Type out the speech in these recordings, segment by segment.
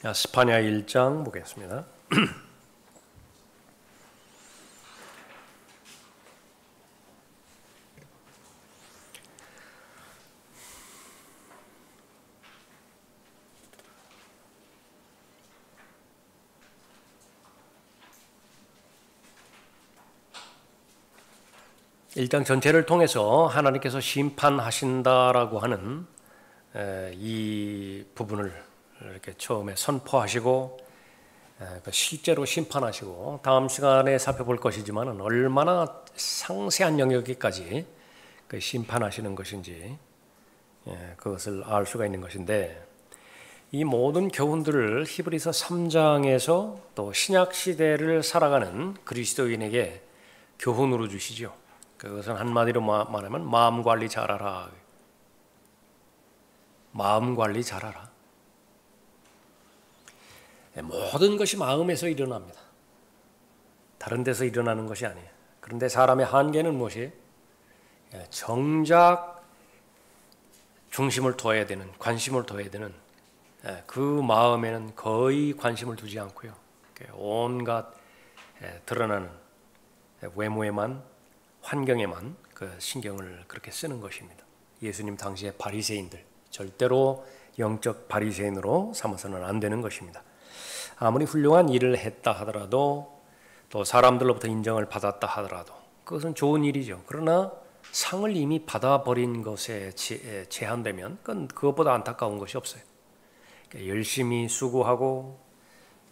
스파냐 1장 보겠습니다. 일장 전체를 통해서 하나님께서 심판하신다라고 하는 이 부분을 이렇게 처음에 선포하시고 실제로 심판하시고 다음 시간에 살펴볼 것이지만 얼마나 상세한 영역까지 심판하시는 것인지 그것을 알 수가 있는 것인데, 이 모든 교훈들을 히브리서 3장에서 또 신약 시대를 살아가는 그리스도인에게 교훈으로 주시죠. 그것은 한마디로 말하면 마음 관리 잘하라. 마음 관리 잘하라. 모든 것이 마음에서 일어납니다. 다른 데서 일어나는 것이 아니에요. 그런데 사람의 한계는 무엇이에요? 정작 중심을 둬야 되는, 관심을 둬야 되는 그 마음에는 거의 관심을 두지 않고요. 온갖 드러나는 외모에만, 환경에만 그 신경을 그렇게 쓰는 것입니다. 예수님 당시의 바리새인들, 절대로 영적 바리새인으로 삼아서는 안 되는 것입니다. 아무리 훌륭한 일을 했다 하더라도, 또 사람들로부터 인정을 받았다 하더라도 그것은 좋은 일이죠. 그러나 상을 이미 받아버린 것에 제한되면 그것보다 안타까운 것이 없어요. 열심히 수고하고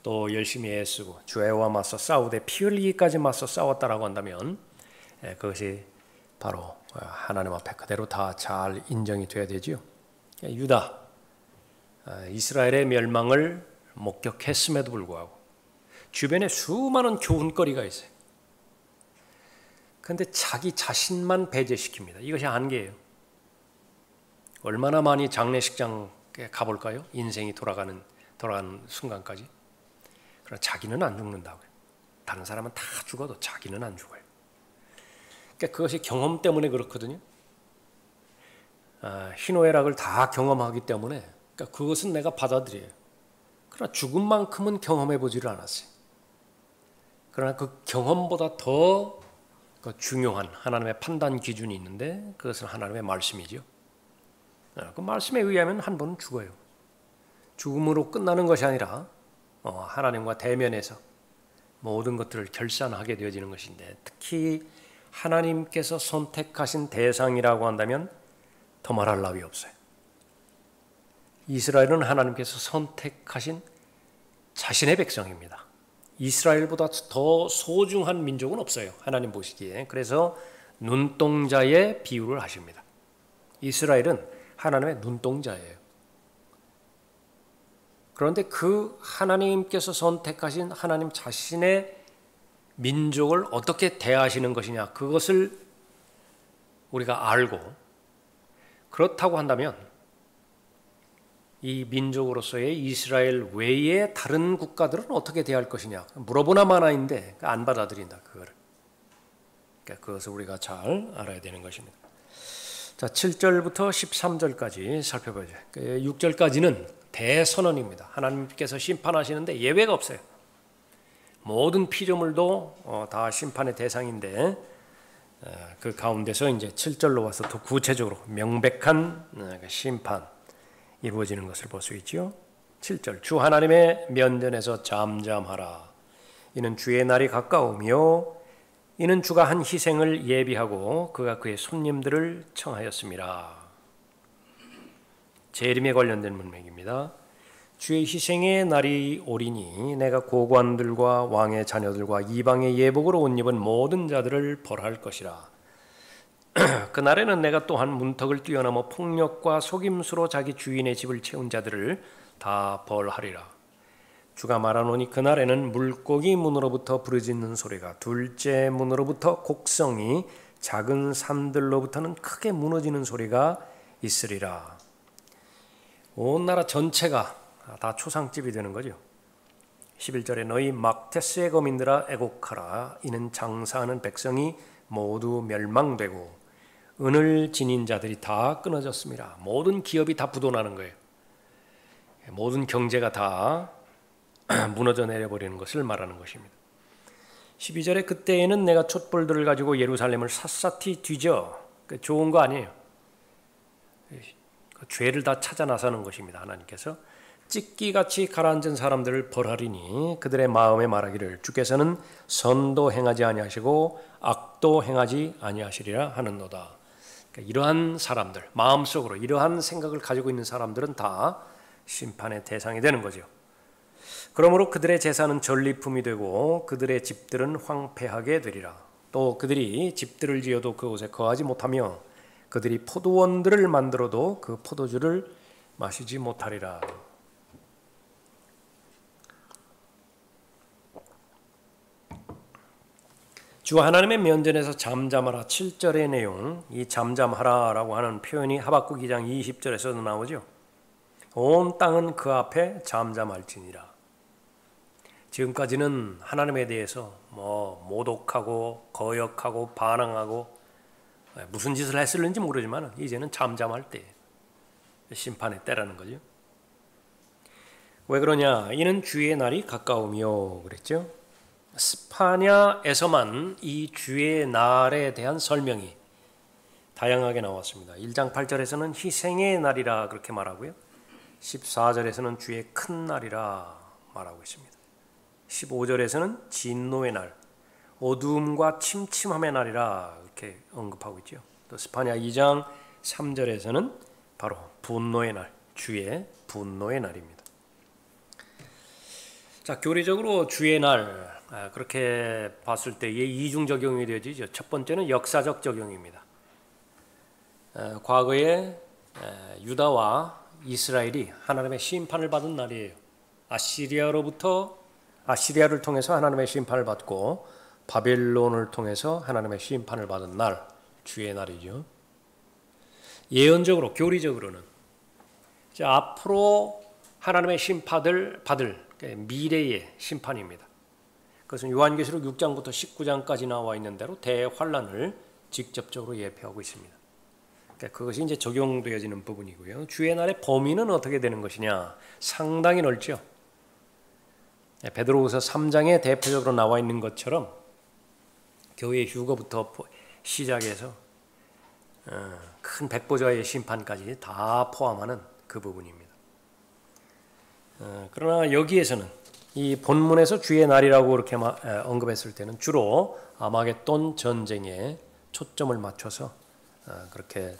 또 열심히 애쓰고 죄와 맞서 싸우되 피 흘리기까지 맞서 싸웠다라고 한다면 그것이 바로 하나님 앞에 그대로 다 잘 인정이 돼야 되지요. 유다, 이스라엘의 멸망을 목격했음에도 불구하고 주변에 수많은 교훈거리가 있어요. 그런데 자기 자신만 배제시킵니다. 이것이 한계예요. 얼마나 많이 장례식장에 가볼까요? 인생이 돌아가는 순간까지. 그러나 자기는 안 죽는다고요. 다른 사람은 다 죽어도 자기는 안 죽어요. 그러니까 그것이 경험 때문에 그렇거든요. 희노애락을 다 경험하기 때문에 그것은 내가 받아들여요. 그러나 죽음만큼은 경험해 보지를 않았어요. 그러나 그 경험보다 더 중요한 하나님의 판단 기준이 있는데 그것은 하나님의 말씀이죠. 그 말씀에 의하면 한 번은 죽어요. 죽음으로 끝나는 것이 아니라 하나님과 대면해서 모든 것들을 결산하게 되어지는 것인데, 특히 하나님께서 선택하신 대상이라고 한다면 더 말할 나위 없어요. 이스라엘은 하나님께서 선택하신 자신의 백성입니다. 이스라엘보다 더 소중한 민족은 없어요. 하나님 보시기에. 그래서 눈동자의 비유를 하십니다. 이스라엘은 하나님의 눈동자예요. 그런데 그 하나님께서 선택하신 하나님 자신의 민족을 어떻게 대하시는 것이냐, 그것을 우리가 알고, 그렇다고 한다면 이 민족으로서의 이스라엘 외의 다른 국가들은 어떻게 대할 것이냐 물어보나 마나인데 안 받아들인다. 그것을 우리가 잘 알아야 되는 것입니다. 자, 7절부터 13절까지 살펴보죠. 6절까지는 대선언입니다. 하나님께서 심판하시는데 예외가 없어요. 모든 피조물도 다 심판의 대상인데 그 가운데서 이제 7절로 와서 더 구체적으로 명백한 심판 이루어지는 것을 볼 수 있죠. 7절, 주 하나님의 면전에서 잠잠하라. 이는 주의 날이 가까우며 이는 주가 한 희생을 예비하고 그가 그의 손님들을 청하였습니다. 재림에 관련된 문맥입니다. 주의 희생의 날이 오리니 내가 고관들과 왕의 자녀들과 이방의 예복으로 옷 입은 모든 자들을 벌할 것이라. 그날에는 내가 또한 문턱을 뛰어넘어 폭력과 속임수로 자기 주인의 집을 채운 자들을 다 벌하리라. 주가 말하노니 그날에는 물고기 문으로부터 부르짖는 소리가, 둘째 문으로부터 곡성이, 작은 산들로부터는 크게 무너지는 소리가 있으리라. 온 나라 전체가 다 초상집이 되는 거죠. 11절에 너희 막테스의 거민들아 애곡하라. 이는 장사하는 백성이 모두 멸망되고 은을 지닌 자들이 다 끊어졌습니다. 모든 기업이 다 부도나는 거예요. 모든 경제가 다 무너져 내려버리는 것을 말하는 것입니다. 12절에 그때에는 내가 촛불들을 가지고 예루살렘을 샅샅이 뒤져. 좋은 거 아니에요. 죄를 다 찾아 나서는 것입니다. 하나님께서 찢기같이 가라앉은 사람들을 벌하리니 그들의 마음에 말하기를 주께서는 선도 행하지 아니하시고 악도 행하지 아니하시리라 하는도다. 그러니까 이러한 사람들, 마음속으로 이러한 생각을 가지고 있는 사람들은 다 심판의 대상이 되는 거죠. 그러므로 그들의 재산은 전리품이 되고 그들의 집들은 황폐하게 되리라. 또 그들이 집들을 지어도 그곳에 거하지 못하며 그들이 포도원들을 만들어도 그 포도주를 마시지 못하리라. 주 하나님의 면전에서 잠잠하라. 7절의 내용, 이 잠잠하라라고 하는 표현이 하박국 2장 20절에서도 나오죠. 온 땅은 그 앞에 잠잠할지니라. 지금까지는 하나님에 대해서 모독하고 거역하고 반항하고 무슨 짓을 했을는지 모르지만 이제는 잠잠할 때, 심판의 때라는 거죠. 왜 그러냐? 이는 주의 날이 가까우며 그랬죠. 스파냐에서만 이 주의 날에 대한 설명이 다양하게 나왔습니다. 1장 8절에서는 희생의 날이라 그렇게 말하고요. 14절에서는 주의 큰 날이라 말하고 있습니다. 15절에서는 진노의 날, 어두움과 침침함의 날이라 이렇게 언급하고 있죠. 또 스파냐 2장 3절에서는 바로 분노의 날, 주의 분노의 날입니다. 자, 교리적으로 주의 날 그렇게 봤을 때에 이중 적용이 되어지죠. 첫 번째는 역사적 적용입니다. 과거에 유다와 이스라엘이 하나님의 심판을 받은 날이에요. 아시리아를 통해서 하나님의 심판을 받고 바벨론을 통해서 하나님의 심판을 받은 날, 주의 날이죠. 예언적으로, 교리적으로는 앞으로 하나님의 심판을 받을 미래의 심판입니다. 그것은 요한계시록 6장부터 19장까지 나와 있는 대로 대환란을 직접적으로 예표하고 있습니다. 그것이 이제 적용되어지는 부분이고요. 주의 날의 범위는 어떻게 되는 것이냐? 상당히 넓죠. 베드로후서 3장에 대표적으로 나와 있는 것처럼 교회 휴거부터 시작해서 큰 백보자의 심판까지 다 포함하는 그 부분입니다. 그러나 여기에서는 이 본문에서 주의 날이라고 이렇게 언급했을 때는 주로 아마겟돈 전쟁에 초점을 맞춰서 그렇게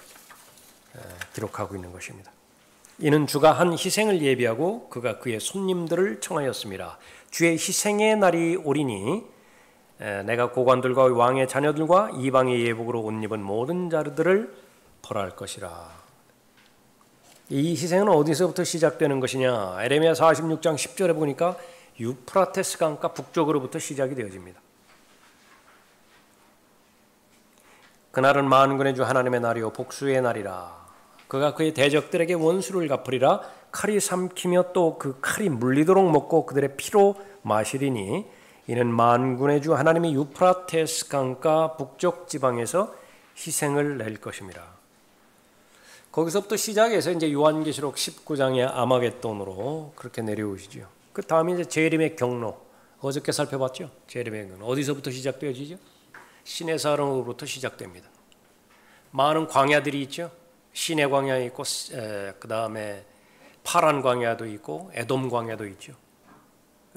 기록하고 있는 것입니다. 이는 주가 한 희생을 예비하고 그가 그의 손님들을 청하였습니다. 주의 희생의 날이 오리니 내가 고관들과 왕의 자녀들과 이방의 예복으로 옷 입은 모든 자들을 벌할 것이라. 이 희생은 어디서부터 시작되는 것이냐? 에레미야 46장 10절에 보니까 유프라테스 강가 북쪽으로부터 시작이 되어집니다. 그날은 만군의 주 하나님의 날이요 복수의 날이라. 그가 그의 대적들에게 원수를 갚으리라. 칼이 삼키며 또 그 칼이 물리도록 먹고 그들의 피로 마시리니 이는 만군의 주 하나님이 유프라테스 강가 북쪽 지방에서 희생을 낼 것입니다. 거기서부터 시작해서 이제 요한계시록 19장의 아마겟돈으로 그렇게 내려오시죠. 그 다음에 이제 재림의 경로, 어저께 살펴봤죠. 재림의 경로 어디서부터 시작되어지죠? 시내사로부터 시작됩니다. 많은 광야들이 있죠. 시내 광야 있고 그 다음에 파란 광야도 있고 에돔 광야도 있죠.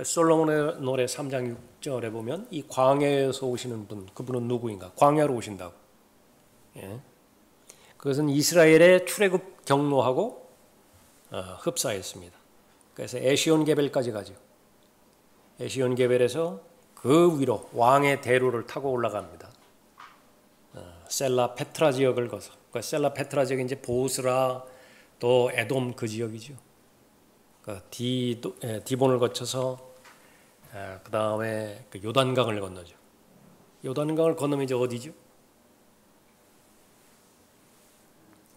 솔로몬의 노래 3장 6절에 보면 이 광야에서 오시는 분, 그분은 누구인가? 광야로 오신다고. 예. 그것은 이스라엘의 출애굽 경로하고 흡사했습니다. 그래서 에시온게벨까지 가죠. 에시온게벨에서 그 위로 왕의 대로를 타고 올라갑니다. 셀라 페트라 지역을 거쳐. 그 셀라 페트라 지역이 이제 보스라 또 에돔 그 지역이죠. 그 디본을 거쳐서 그 다음에 그 요단강을 건너죠. 요단강을 건너면 이제 어디죠?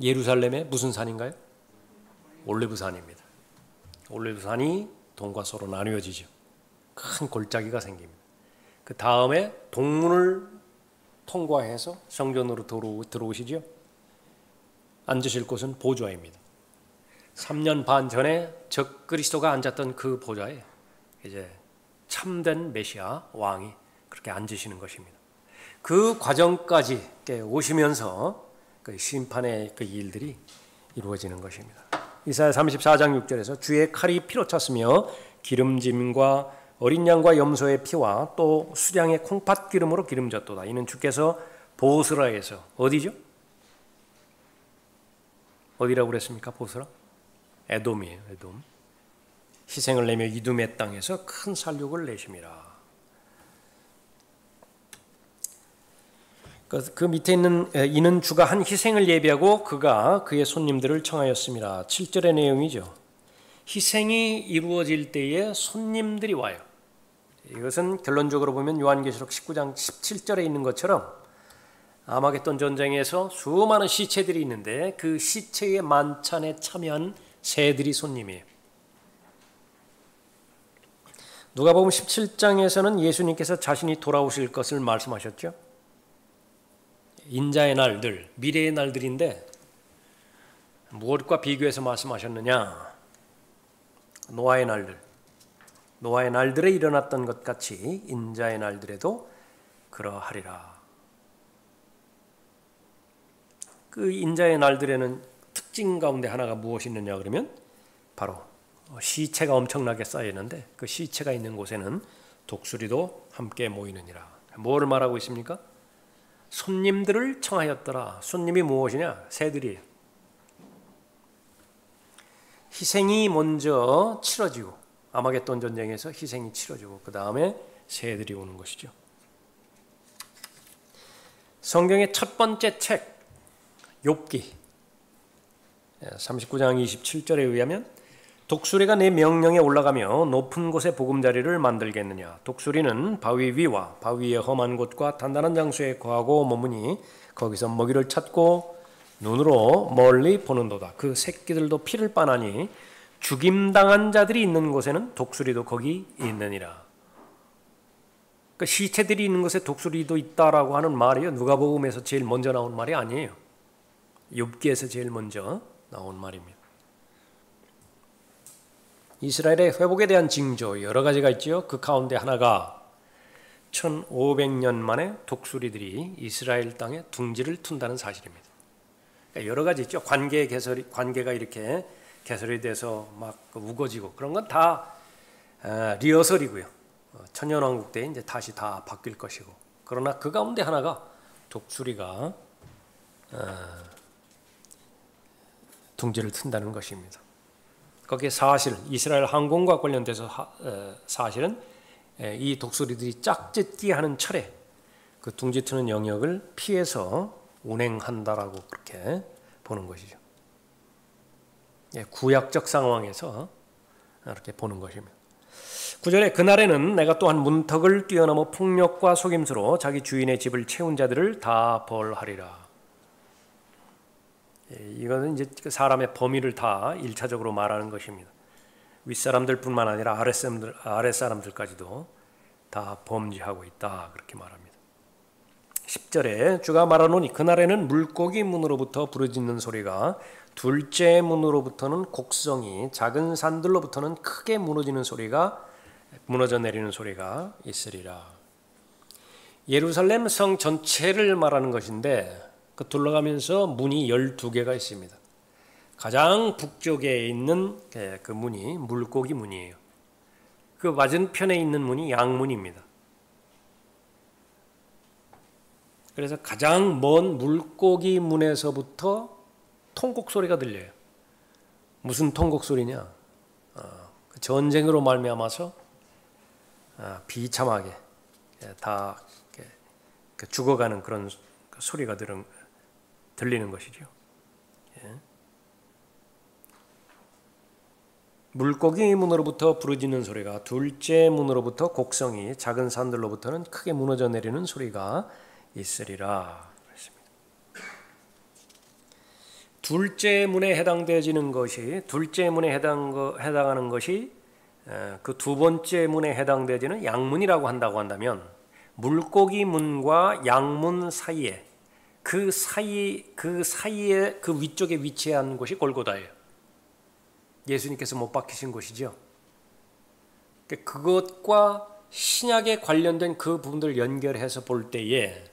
예루살렘의 무슨 산인가요? 올리브산입니다. 올리브산이 동과 서로 나뉘어지죠. 큰 골짜기가 생깁니다. 그 다음에 동문을 통과해서 성전으로 들어오시죠. 앉으실 곳은 보좌입니다. 3년 반 전에 적 그리스도가 앉았던 그 보좌에 이제 참된 메시아 왕이 그렇게 앉으시는 것입니다. 그 과정까지 오시면서 그 심판의 그 일들이 이루어지는 것입니다. 이사야 34장 6절에서 주의 칼이 피로 찼으며 기름짐과 어린 양과 염소의 피와 또 수량의 콩팥 기름으로 기름졌도다. 이는 주께서 보스라에서 어디죠? 어디라고 그랬습니까? 보스라? 에돔이에요. 에돔. 희생을 내며 이둠의 땅에서 큰 살육을 내심이라. 그 밑에 있는 이는 주가 한 희생을 예비하고 그가 그의 손님들을 청하였습니다. 7절의 내용이죠. 희생이 이루어질 때에 손님들이 와요. 이것은 결론적으로 보면 요한계시록 19장 17절에 있는 것처럼 아마겟돈 전쟁에서 수많은 시체들이 있는데 그 시체의 만찬에 참여한 새들이 손님이에요. 누가복음 17장에서는 예수님께서 자신이 돌아오실 것을 말씀하셨죠. 인자의 날들, 미래의 날들인데 무엇과 비교해서 말씀하셨느냐? 노아의 날들, 노아의 날들에 일어났던 것 같이 인자의 날들에도 그러하리라. 그 인자의 날들에는 특징 가운데 하나가 무엇이 있느냐 그러면 바로 시체가 엄청나게 쌓여 있는데 그 시체가 있는 곳에는 독수리도 함께 모이느니라. 뭐를 말하고 있습니까? 손님들을 청하였더라. 손님이 무엇이냐? 새들이에요. 희생이 먼저 치러지고 아마겟돈 전쟁에서 희생이 치러지고 그 다음에 새들이 오는 것이죠. 성경의 첫 번째 책 욥기 39장 27절에 의하면 독수리가 내 명령에 올라가며 높은 곳에 보금자리를 만들겠느냐. 독수리는 바위 위와 바위의 험한 곳과 단단한 장소에 거하고 머무니 거기서 먹이를 찾고 눈으로 멀리 보는도다. 그 새끼들도 피를 빠나니 죽임당한 자들이 있는 곳에는 독수리도 거기 있느니라. 그러니까 시체들이 있는 곳에 독수리도 있다라고 하는 말이요, 누가복음에서 제일 먼저 나온 말이 아니에요. 욥기에서 제일 먼저 나온 말입니다. 이스라엘의 회복에 대한 징조 여러 가지가 있죠. 그 가운데 하나가 1500년 만에 독수리들이 이스라엘 땅에 둥지를 튼다는 사실입니다. 그러니까 여러 가지 있죠. 관계가 이렇게 개설이 돼서 막 우거지고 그런 건 다 리허설이고요. 천년왕국 때 이제 다시 다 바뀔 것이고. 그러나 그 가운데 하나가 독수리가 둥지를 튼다는 것입니다. 거기에 사실 이스라엘 항공과 관련돼서 사실은 이 독수리들이 짝짓기 하는 철에 그 둥지 트는 영역을 피해서 운행한다라고 그렇게 보는 것이죠. 구약적 상황에서 이렇게 보는 것입니다. 9절에 그날에는 내가 또한 문턱을 뛰어넘어 폭력과 속임수로 자기 주인의 집을 채운 자들을 다 벌하리라. 이거는 이제 사람의 범위를 다 1차적으로 말하는 것입니다. 윗사람들뿐만 아니라 아랫사람들까지도 다 범죄하고 있다 그렇게 말합니다. 10절에 주가 말하노니 그날에는 물고기 문으로부터 부르짖는 소리가 둘째 문으로부터는 곡성이 작은 산들로부터는 크게 무너져 내리는 소리가 있으리라. 예루살렘 성 전체를 말하는 것인데 그 둘러가면서 문이 12개가 있습니다. 가장 북쪽에 있는 그 문이 물고기 문이에요. 그 맞은편에 있는 문이 양문입니다. 그래서 가장 먼 물고기 문에서부터 통곡 소리가 들려요. 무슨 통곡 소리냐? 전쟁으로 말미암아서 비참하게 다 죽어가는 그런 소리가 들리는 것이죠. 물고기 문으로부터 부르짖는 소리가 둘째 문으로부터 곡성이 작은 산들로부터는 크게 무너져 내리는 소리가 있으리라. 그렇습니다. 둘째 문에 해당되어지는 것이 둘째 문에 해당하는 것이 그 두 번째 문에 해당되어지는 양문이라고 한다고 한다면 물고기 문과 양문 사이에 그 위쪽에 위치한 곳이 골고다예요. 예수님께서 못 박히신 곳이죠. 그것과 신약에 관련된 그 부분들을 연결해서 볼 때에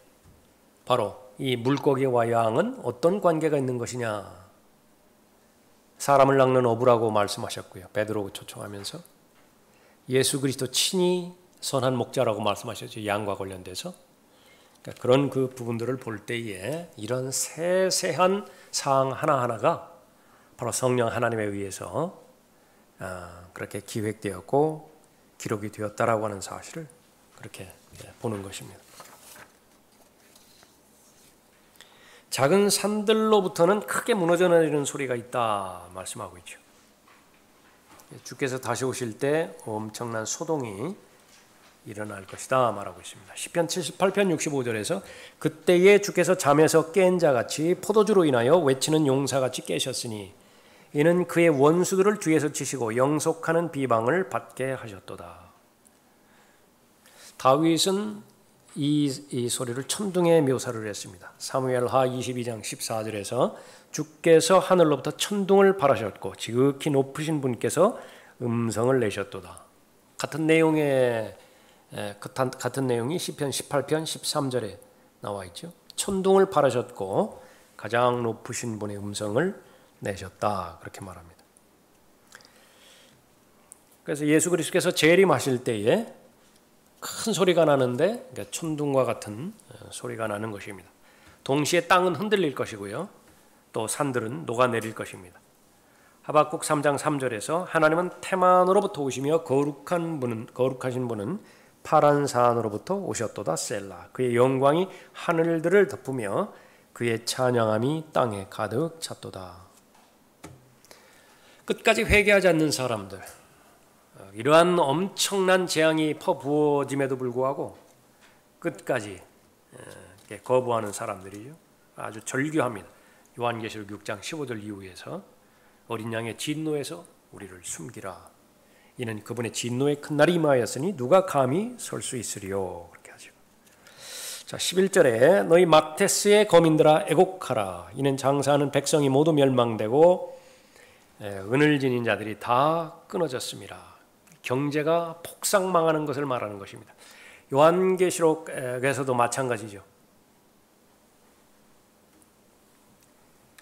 바로 이 물고기와 양은 어떤 관계가 있는 것이냐. 사람을 낚는 어부라고 말씀하셨고요. 베드로 초청하면서 예수 그리스도 친히 선한 목자라고 말씀하셨죠. 양과 관련돼서. 그러니까 그런 그 부분들을 볼 때에 이런 세세한 사항 하나하나가 바로 성령 하나님에 의해서 그렇게 기획되었고 기록이 되었다라고 하는 사실을 그렇게 보는 것입니다. 작은 산들로부터는 크게 무너져 내리는 소리가 있다 말씀하고 있죠. 주께서 다시 오실 때 엄청난 소동이 일어날 것이다 말하고 있습니다. 시편 78편 65절에서 그때에 주께서 잠에서 깬 자같이 포도주로 인하여 외치는 용사같이 깨셨으니 이는 그의 원수들을 뒤에서 치시고 영속하는 비방을 받게 하셨도다. 다윗은 이 소리를 천둥의 묘사를 했습니다. 사무엘하 22장 14절에서 주께서 하늘로부터 천둥을 발하셨고 지극히 높으신 분께서 음성을 내셨도다. 같은 내용이 시편 18편 13절에 나와 있죠. 천둥을 발하셨고 가장 높으신 분의 음성을 내셨다 그렇게 말합니다. 그래서 예수 그리스도께서 재림하실 때에 큰 소리가 나는데 그러니까 천둥과 같은 소리가 나는 것입니다. 동시에 땅은 흔들릴 것이고요. 또 산들은 녹아내릴 것입니다. 하박국 3장 3절에서 하나님은 테만으로부터 오시며 거룩하신 분은 파란 산으로부터 오셨도다 셀라. 그의 영광이 하늘들을 덮으며 그의 찬양함이 땅에 가득 찼도다. 끝까지 회개하지 않는 사람들, 이러한 엄청난 재앙이 퍼부어짐에도 불구하고 끝까지 거부하는 사람들이죠. 아주 절규합니다. 요한계시록 6장 15절 이후에서 어린 양의 진노에서 우리를 숨기라. 이는 그분의 진노의 큰 날이 임하였으니 누가 감히 설 수 있으리요. 그렇게 하죠. 자, 11절에 너희 막테스의 거민들아 애곡하라. 이는 장사하는 백성이 모두 멸망되고 은을 지닌 자들이 다 끊어졌습니다. 경제가 폭삭망하는 것을 말하는 것입니다. 요한계시록에서도 마찬가지죠.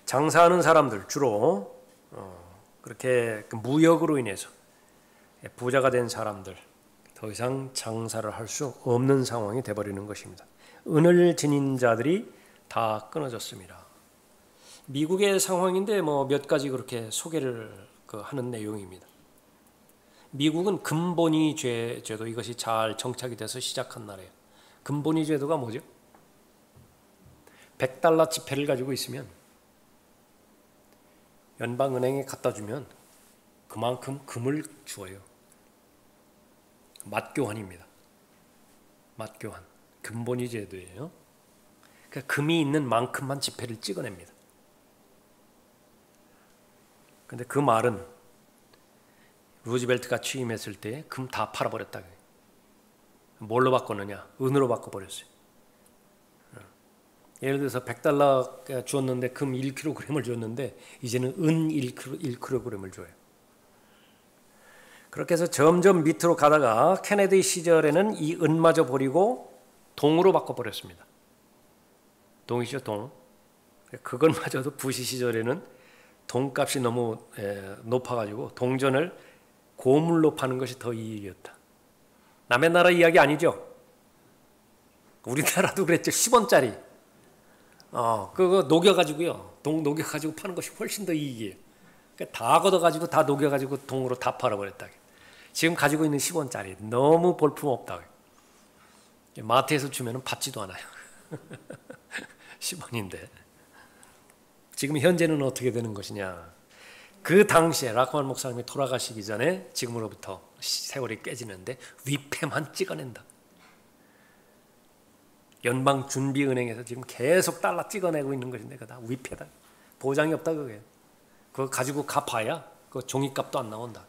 장사하는 사람들 주로 그렇게 무역으로 인해서 부자가 된 사람들 더 이상 장사를 할 수 없는 상황이 되어버리는 것입니다. 은을 지닌 자들이 다 끊어졌습니다. 미국의 상황인데 몇 가지 그렇게 소개를 하는 내용입니다. 미국은 금본위 제도 이것이 잘 정착이 돼서 시작한 나라예요. 금본위 제도가 뭐죠? $100 지폐를 가지고 있으면 연방은행에 갖다 주면 그만큼 금을 주어요. 맞교환입니다. 맞교환. 금본위 제도예요. 그러니까 금이 있는 만큼만 지폐를 찍어냅니다. 근데 그 말은 루즈벨트가 취임했을 때 금 다 팔아버렸다. 뭘로 바꿨느냐? 은으로 바꿔버렸어요. 예를 들어서 $100 주었는데 금 1kg을 줬는데 이제는 은 1kg을 줘요. 그렇게 해서 점점 밑으로 가다가 케네디 시절에는 이 은마저 버리고 동으로 바꿔버렸습니다. 동이죠, 동. 그것마저도 부시 시절에는 동값이 너무 높아가지고 동전을 고물로 파는 것이 더 이익이었다. 남의 나라 이야기 아니죠? 우리나라도 그랬죠. 10원짜리. 그거 녹여가지고요. 동 녹여가지고 파는 것이 훨씬 더 이익이에요. 그러니까 다 걷어가지고 다 녹여가지고 동으로 다 팔아버렸다. 지금 가지고 있는 10원짜리 너무 볼품없다. 마트에서 주면 받지도 않아요. 10원인데. 지금 현재는 어떻게 되는 것이냐. 그 당시에 라크만 목사님이 돌아가시기 전에 지금으로부터 세월이 깨지는데 위패만 찍어낸다. 연방준비은행에서 지금 계속 달러 찍어내고 있는 것인데 그거 다 위패다. 보장이 없다 그게. 그거 가지고 갚아야 그 종이값도 안 나온다.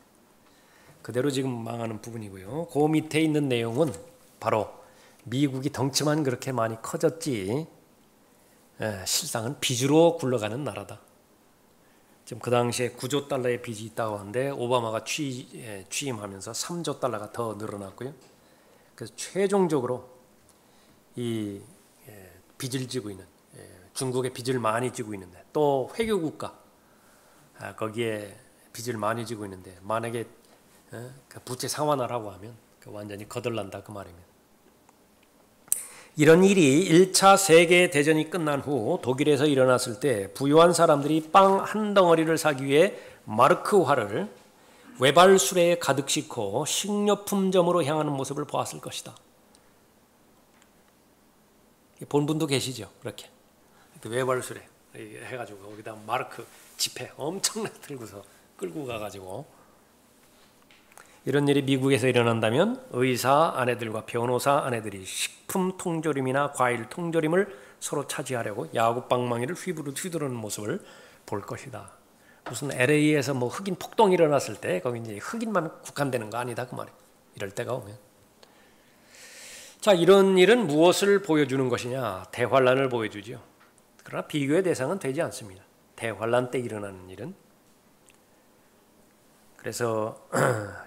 그대로 지금 망하는 부분이고요. 그 밑에 있는 내용은 바로 미국이 덩치만 그렇게 많이 커졌지 실상은 빚으로 굴러가는 나라다. 지금 그 당시에 9조 달러의 빚이 있다고 하는데 오바마가 취임하면서 3조 달러가 더 늘어났고요. 그래서 최종적으로 이 빚을 지고 있는 중국의 빚을 많이 지고 있는데 또 회교 국가 거기에 빚을 많이 지고 있는데 만약에 그 부채 상환하라고 하면 완전히 거덜난다 그 말입니다. 이런 일이 1차 세계대전이 끝난 후 독일에서 일어났을 때 부유한 사람들이 빵 한 덩어리를 사기 위해 마르크화를 외발수레에 가득 싣고 식료품점으로 향하는 모습을 보았을 것이다. 본 분도 계시죠? 그렇게 외발수레 해가지고 거기다 마르크 지폐 엄청나게 들고서 끌고 가가지고 이런 일이 미국에서 일어난다면 의사 아내들과 변호사 아내들이 식품 통조림이나 과일 통조림을 서로 차지하려고 야구 방망이를 휘두르는 모습을 볼 것이다. 무슨 LA에서 뭐 흑인 폭동이 일어났을 때 거기 이제 흑인만 국한되는 거 아니다 그 말이에요. 이럴 때가 오면. 자, 이런 일은 무엇을 보여주는 것이냐? 대환란을 보여주죠. 그러나 비교의 대상은 되지 않습니다. 대환란 때 일어나는 일은. 그래서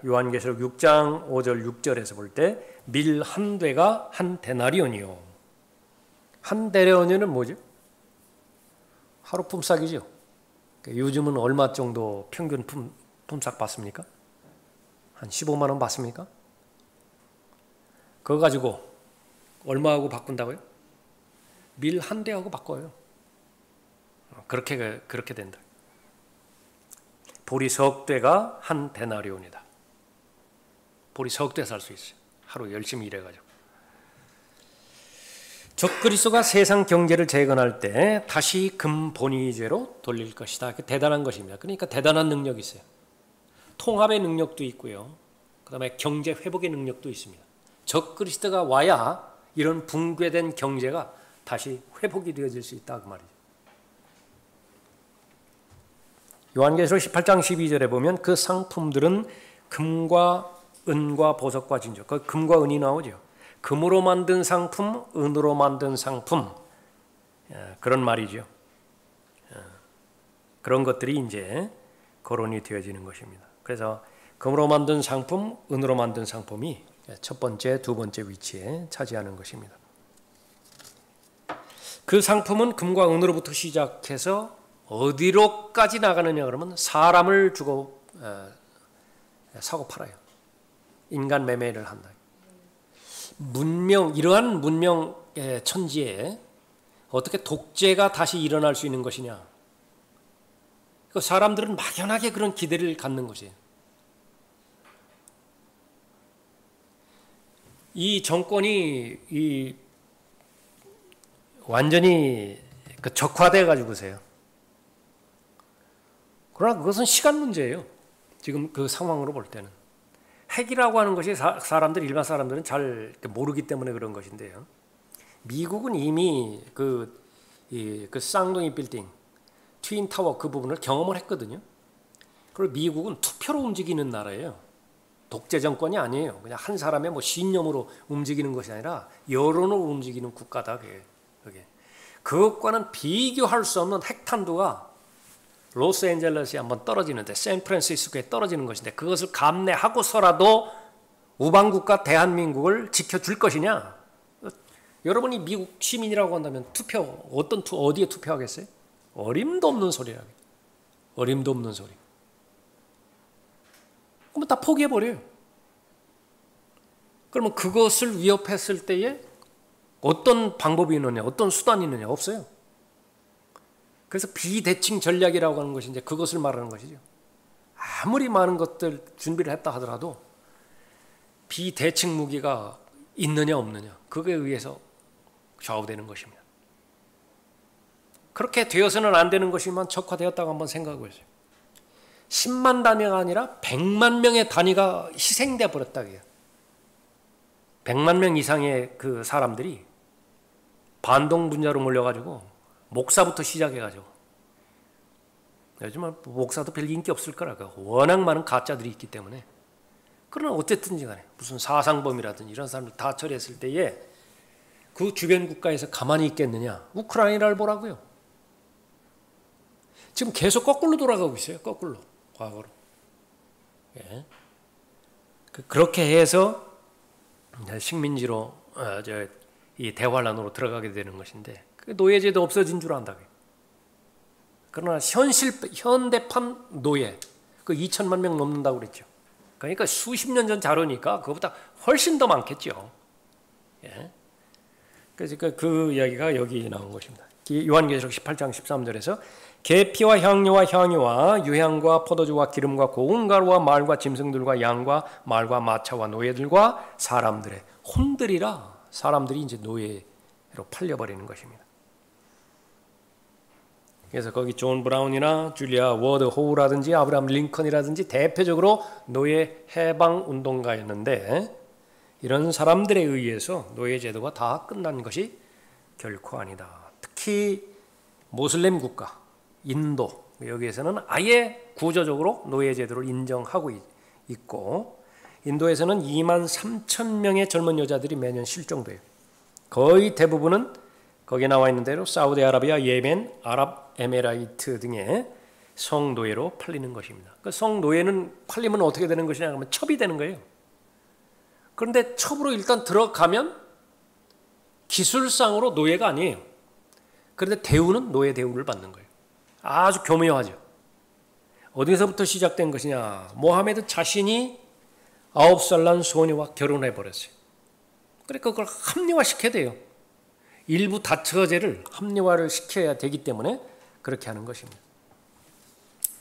요한계시록 6장 5절 6절에서 볼 때 밀 한 되가 한 데나리온이요. 한 데나리온은 뭐죠? 하루 품삯이죠. 요즘은 얼마 정도 평균 품삯 받습니까? 한 15만 원 받습니까? 그거 가지고 얼마하고 바꾼다고요? 밀 한 대하고 바꿔요. 그렇게 된다. 보리 석 대가 한 데나리온이다. 보리 석 대 살 수 있어요. 하루 열심히 일해가지고. 적그리스도가 세상 경제를 재건할 때 다시 금본위제로 돌릴 것이다. 대단한 것입니다. 그러니까 대단한 능력이 있어요. 통합의 능력도 있고요. 그 다음에 경제 회복의 능력도 있습니다. 적그리스도가 와야 이런 붕괴된 경제가 다시 회복이 되어질 수 있다 그 말이죠. 요한계시록 18장 12절에 보면 그 상품들은 금과 은과 보석과 진주, 그 금과 은이 나오죠. 금으로 만든 상품, 은으로 만든 상품, 그런 말이죠. 그런 것들이 이제 거론이 되어지는 것입니다. 그래서 금으로 만든 상품, 은으로 만든 상품이 첫 번째, 두 번째 위치에 차지하는 것입니다. 그 상품은 금과 은으로부터 시작해서 어디로까지 나가느냐 그러면 사람을 주고 사고 팔아요. 인간 매매를 한다. 이러한 문명의 천지에 어떻게 독재가 다시 일어날 수 있는 것이냐. 사람들은 막연하게 그런 기대를 갖는 것이에요. 이 정권이 완전히 적화돼 가지고서요. 그러나 그것은 시간 문제예요. 지금 그 상황으로 볼 때는. 핵이라고 하는 것이 일반 사람들은 잘 모르기 때문에 그런 것인데요. 미국은 이미 그 쌍둥이 빌딩, 트윈타워 그 부분을 경험을 했거든요. 그리고 미국은 투표로 움직이는 나라예요. 독재 정권이 아니에요. 그냥 한 사람의 신념으로 움직이는 것이 아니라 여론으로 움직이는 국가다. 그게. 그것과는 비교할 수 없는 핵탄두가 로스앤젤레스에 한번 떨어지는데 샌프란시스코에 떨어지는 것인데 그것을 감내하고서라도 우방국가 대한민국을 지켜줄 것이냐? 여러분이 미국 시민이라고 한다면 어디에 투표하겠어요? 어림도 없는 소리라고. 어림도 없는 소리. 그러면 다 포기해버려요. 그러면 그것을 위협했을 때에 어떤 방법이 있느냐, 어떤 수단이 있느냐, 없어요. 그래서 비대칭 전략이라고 하는 것이 이제 그것을 말하는 것이죠. 아무리 많은 것들 준비를 했다 하더라도 비대칭 무기가 있느냐 없느냐 그거에 의해서 좌우되는 것입니다. 그렇게 되어서는 안 되는 것이지만 적화되었다고 한번 생각해 보세요. 10만 단위가 아니라 100만 명의 단위가 희생돼 버렸다고 해요. 100만 명 이상의 그 사람들이 반동 분자로 몰려가지고 목사부터 시작해가지고 요즘은 목사도 별 인기 없을 거라고 워낙 많은 가짜들이 있기 때문에 그러나 어쨌든지 간에 무슨 사상범이라든지 이런 사람들 다 처리했을 때에 그 주변 국가에서 가만히 있겠느냐. 우크라이나를 보라고요. 지금 계속 거꾸로 돌아가고 있어요. 거꾸로, 과거로. 예. 그렇게 해서 식민지로 이 대환란으로 들어가게 되는 것인데 노예제도 없어진 줄 안다. 그러나 현대판 노예 그 2천만 명 넘는다고 그랬죠. 그러니까 수십 년 전 자료니까 그것보다 훨씬 더 많겠죠. 예. 그래서 그 이야기가 여기 나온 것입니다. 요한계시록 18장 13절에서 계피와 향료와 향유와 유향과 포도주와 기름과 고운 가루와 말과 짐승들과 양과 말과 마차와 노예들과 사람들의 혼들이라 사람들이 이제 노예로 팔려버리는 것입니다. 그래서 거기 존 브라운이나 줄리아 워드 호우라든지 아브라함 링컨이라든지 대표적으로 노예 해방 운동가였는데 이런 사람들에 의해서 노예 제도가 다 끝난 것이 결코 아니다. 특히 모슬렘 국가 인도 여기에서는 아예 구조적으로 노예 제도를 인정하고 있고 인도에서는 2만 3천 명의 젊은 여자들이 매년 실종돼요. 거의 대부분은 거기에 나와 있는 대로 사우디아라비아, 예멘, 아랍에미라이트 등의 성노예로 팔리는 것입니다. 그 성노예는 팔리면 어떻게 되는 것이냐 하면 첩이 되는 거예요. 그런데 첩으로 일단 들어가면 기술상으로 노예가 아니에요. 그런데 대우는 노예 대우를 받는 거예요. 아주 교묘하죠. 어디서부터 시작된 것이냐. 모하메드 자신이 9살 난 소녀와 결혼해버렸어요. 그러니까 그걸 합리화시켜야 돼요. 일부 다처제를 합리화를 시켜야 되기 때문에 그렇게 하는 것입니다.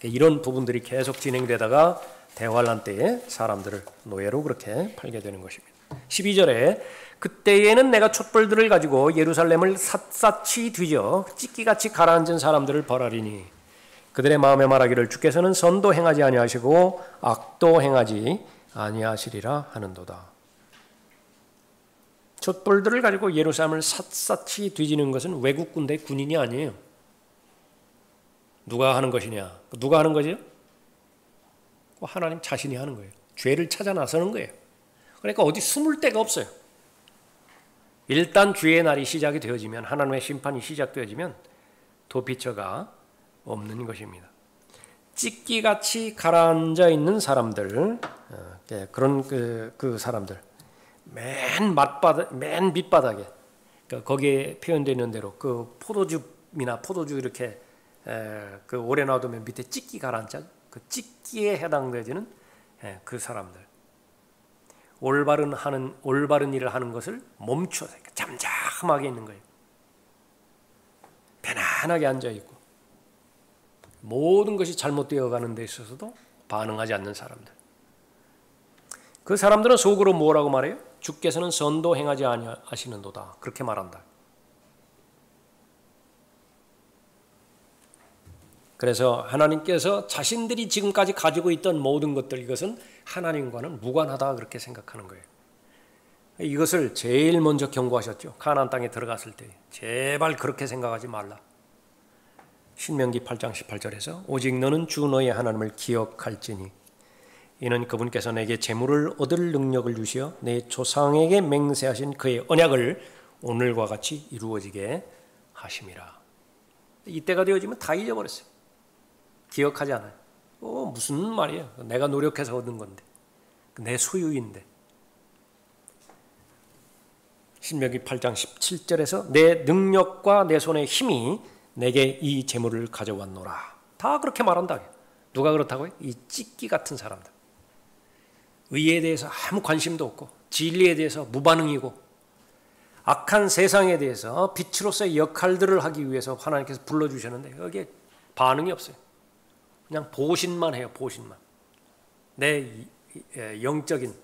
이런 부분들이 계속 진행되다가 대환란 때에 사람들을 노예로 그렇게 팔게 되는 것입니다. 12절에 그때에는 내가 촛불들을 가지고 예루살렘을 샅샅이 뒤져 찢기같이 가라앉은 사람들을 벌하리니 그들의 마음에 말하기를 주께서는 선도 행하지 아니하시고 악도 행하지 아니하시리라 하는도다. 촛불들을 가지고 예루살렘을 샅샅이 뒤지는 것은 외국 군대 군인이 아니에요. 누가 하는 것이냐? 누가 하는 거죠? 하나님 자신이 하는 거예요. 죄를 찾아 나서는 거예요. 그러니까 어디 숨을 데가 없어요. 일단 주의 날이 시작이 되어지면 하나님의 심판이 시작되어지면 도피처가 없는 것입니다. 찢기같이 가라앉아 있는 사람들, 그런 그 사람들, 맨 밑바닥에 거기에 표현되어 있는 대로 그 포도즙이나 포도주 이렇게 그 오래 놔두면 밑에 찢기 가라앉아 그 찢기에 해당되지는 그 사람들, 올바른 일을 하는 것을 멈춰서 잠잠하게 있는 거예요. 편안하게 앉아 있고 모든 것이 잘못되어 가는 데 있어서도 반응하지 않는 사람들. 그 사람들은 속으로 뭐라고 말해요? 주께서는 선도 행하지 아니하시는도다. 그렇게 말한다. 그래서 하나님께서 자신들이 지금까지 가지고 있던 모든 것들 이것은 하나님과는 무관하다 그렇게 생각하는 거예요. 이것을 제일 먼저 경고하셨죠. 가나안 땅에 들어갔을 때 제발 그렇게 생각하지 말라. 신명기 8장 18절에서 오직 너는 주 너의 하나님을 기억할지니 이는 그분께서 내게 재물을 얻을 능력을 주시어 내 조상에게 맹세하신 그의 언약을 오늘과 같이 이루어지게 하심이라. 이때가 되어지면 다 잊어버렸어요. 기억하지 않아요. 무슨 말이에요. 내가 노력해서 얻은 건데 내 소유인데. 신명기 8장 17절에서 내 능력과 내 손의 힘이 내게 이 재물을 가져왔노라. 다 그렇게 말한다. 누가 그렇다고요? 이 찢기 같은 사람들. 의에 대해서 아무 관심도 없고 진리에 대해서 무반응이고 악한 세상에 대해서 빛으로서의 역할들을 하기 위해서 하나님께서 불러주셨는데 여기에 반응이 없어요. 그냥 보신만 해요. 보신만. 내 영적인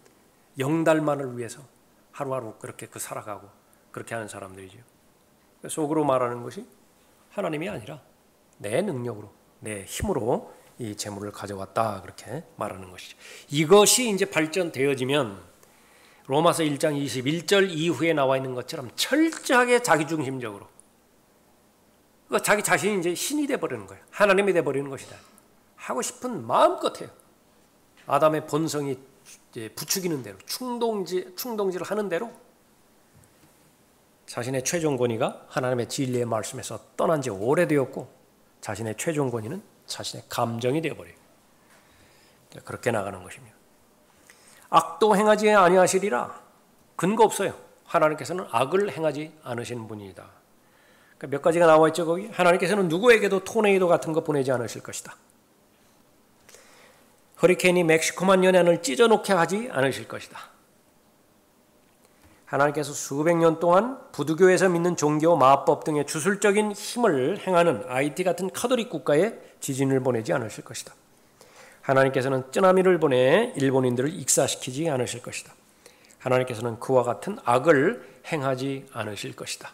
영달만을 위해서 하루하루 그렇게 살아가고 그렇게 하는 사람들이죠. 속으로 말하는 것이 하나님이 아니라 내 능력으로 내 힘으로 이 재물을 가져왔다 그렇게 말하는 것이죠. 이것이 이제 발전되어지면 로마서 1장 21절 이후에 나와 있는 것처럼 철저하게 자기중심적으로 자기 자신이 이제 신이 돼버리는 거예요. 하나님이 돼버리는 것이다. 하고 싶은 마음껏 해요. 아담의 본성이 이제 부추기는 대로 충동질을 하는 대로 자신의 최종 권위가 하나님의 진리의 말씀에서 떠난 지 오래되었고 자신의 최종 권위는 자신의 감정이 되어버려요. 그렇게 나가는 것입니다. 악도 행하지 아니하시리라. 근거 없어요. 하나님께서는 악을 행하지 않으신 분이다. 그러니까 몇 가지가 나와 있죠. 거기 하나님께서는 누구에게도 토네이도 같은 거 보내지 않으실 것이다. 허리케인이 멕시코만 연안을 찢어놓게 하지 않으실 것이다. 하나님께서 수백 년 동안 부두교에서 믿는 종교, 마법 등의 주술적인 힘을 행하는 하이티 같은 카톨릭 국가에 지진을 보내지 않으실 것이다. 하나님께서는 쓰나미를 보내 일본인들을 익사시키지 않으실 것이다. 하나님께서는 그와 같은 악을 행하지 않으실 것이다.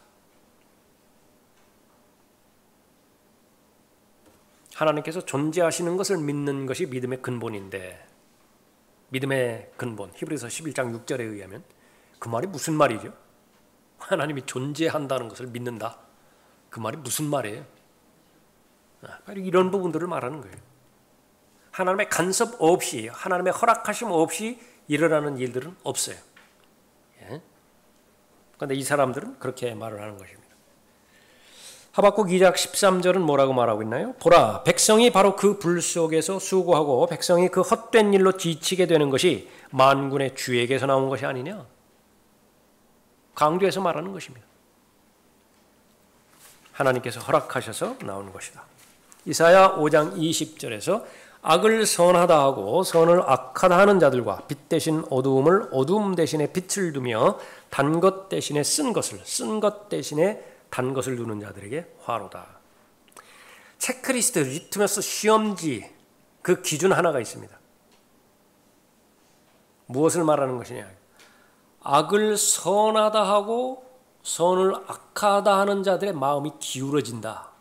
하나님께서 존재하시는 것을 믿는 것이 믿음의 근본인데, 믿음의 근본, 히브리서 11장 6절에 의하면 그 말이 무슨 말이죠? 하나님이 존재한다는 것을 믿는다. 그 말이 무슨 말이에요? 바로 이런 부분들을 말하는 거예요. 하나님의 간섭 없이, 하나님의 허락하심 없이 일어나는 일들은 없어요. 그런데 이 사람들은 그렇게 말을 하는 것입니다. 하박국 2장 13절은 뭐라고 말하고 있나요? 보라, 백성이 바로 그 불 속에서 수고하고 백성이 그 헛된 일로 지치게 되는 것이 만군의 주에게서 나온 것이 아니냐? 강조해서 말하는 것입니다. 하나님께서 허락하셔서 나오는 것이다. 이사야 5장 20절에서 악을 선하다 하고 선을 악하다 하는 자들과 빛 대신 어두움을 어두움 대신에 빛을 두며 단 것 대신에 쓴 것을, 쓴 것 대신에 단 것을 두는 자들에게 화로다. 체크리스트, 리트머스 시험지, 그 기준 하나가 있습니다. 무엇을 말하는 것이냐? 악을 선하다 하고 선을 악하다 하는 자들의 마음이 기울어진다.